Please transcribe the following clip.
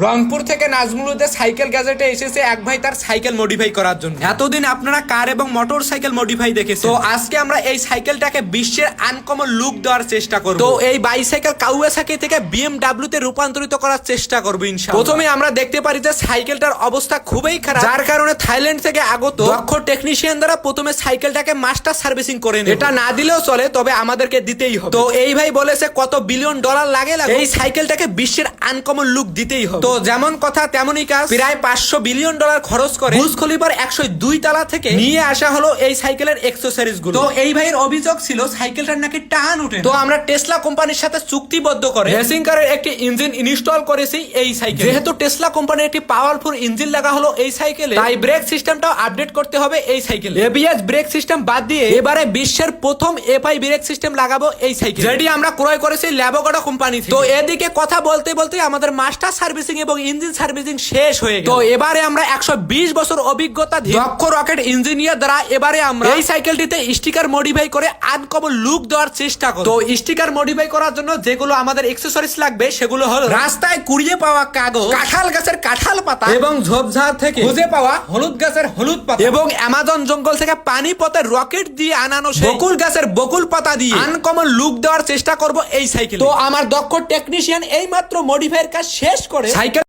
রংপুর থেকে নাজমুলুদ্দিন সাইকেল গ্যাজেটে এসেছে এক ভাই তার সাইকেল মডিফাই করার জন্য। এতদিন আপনারা কার এবং মোটর সাইকেল মডিফাই দেখেছেন, তো আজকে আমরা এই সাইকেলটাকে বিশ্বের আনকমন লুক দেওয়ার চেষ্টা করব। তো এই বাইসাইকেল কাওয়াসাকি থেকে বিএমডব্লিউ তে রূপান্তরিত করার চেষ্টা করব ইনশাআল্লাহ। প্রথমে আমরা দেখতে পারি যে সাইকেলটার অবস্থা খুবই খারাপ, যার কারণে থাইল্যান্ড থেকে আগত দক্ষ টেকনিশিয়ান দ্বারা প্রথমে সাইকেলটাকে মাস্টার সার্ভিসিং করে নেবে। এটা না দিলেও চলে, তবে আমাদেরকে দিতেই হবে। তো এই ভাই বলেছে কত বিলিয়ন ডলার লাগে এই সাইকেলটাকে বিশ্বের আনকমন লুক দিতেই হবে। তো যেমন কথা তেমনই কাজ, প্রায় 500 বিলিয়ন ডলার খরচ করে বুর্জ খলিফার 102 তলা থেকে নিয়ে আসা হলো এই সাইকেলের অ্যাকসেসরিজ গুলো। তো এই ভাইয়ের অভিযোগ ছিল সাইকেলটার নাকি টান ওঠে। তো আমরা টেসলা কোম্পানির সাথে চুক্তিবদ্ধ করে রেসিং কারের একটি ইঞ্জিন ইনস্টল করেছি এই সাইকেল। যেহেতু টেসলা কোম্পানির একটি পাওয়ারফুল ইঞ্জিন লাগা হলো এই সাইকেলে, তাই ব্রেক সিস্টেমটাও আপডেট করতে হবে এই সাইকেলে। এবিএস ব্রেক সিস্টেম বাদ দিয়ে এবারে বিশ্বের প্রথম এফআই ব্রেক সিস্টেম লাগাবো এই সাইকেল, যেটি আমরা ক্রয় করেছি ল্যাবোগাডো কোম্পানি থেকে। তো এদিকে কথা বলতে বলতে আমাদের মাস্টার সার্ভিসিং এবং ইঞ্জিন সার্ভিসিং শেষ হয়ে গেল। তো এবারে আমরা 120 বছর অভিজ্ঞতা দক্ষ রকেট ইঞ্জিনিয়ার দ্বারা এবারে আমরা এই সাইকেলটিতে স্টিকার মডিফাই করে আনকমন লুক দেওয়ার চেষ্টা করব। তো স্টিকার মডিফাই করার জন্য যেগুলো আমাদের অ্যাকসেসরিজ লাগবে সেগুলো হলো রাস্তায় কুড়িয়ে পাওয়া কাগজ, কাঁঠাল গাছের কাঁঠাল পাতা এবং ঝোপঝাড় থেকে খুঁজে পাওয়া হলুদ গাছের হলুদ পাতা এবং অ্যামাজন জঙ্গল থেকে পানি পথের রকেট দিয়ে আনানো বকুল গাছের বকুল পাতা দিয়ে আনকমন লুক দেওয়ার চেষ্টা করব এই সাইকেল। তো আমার দক্ষ টেকনিশিয়ান এই মাত্র মডিফাইয়ের কাজ শেষ করে সাইকেল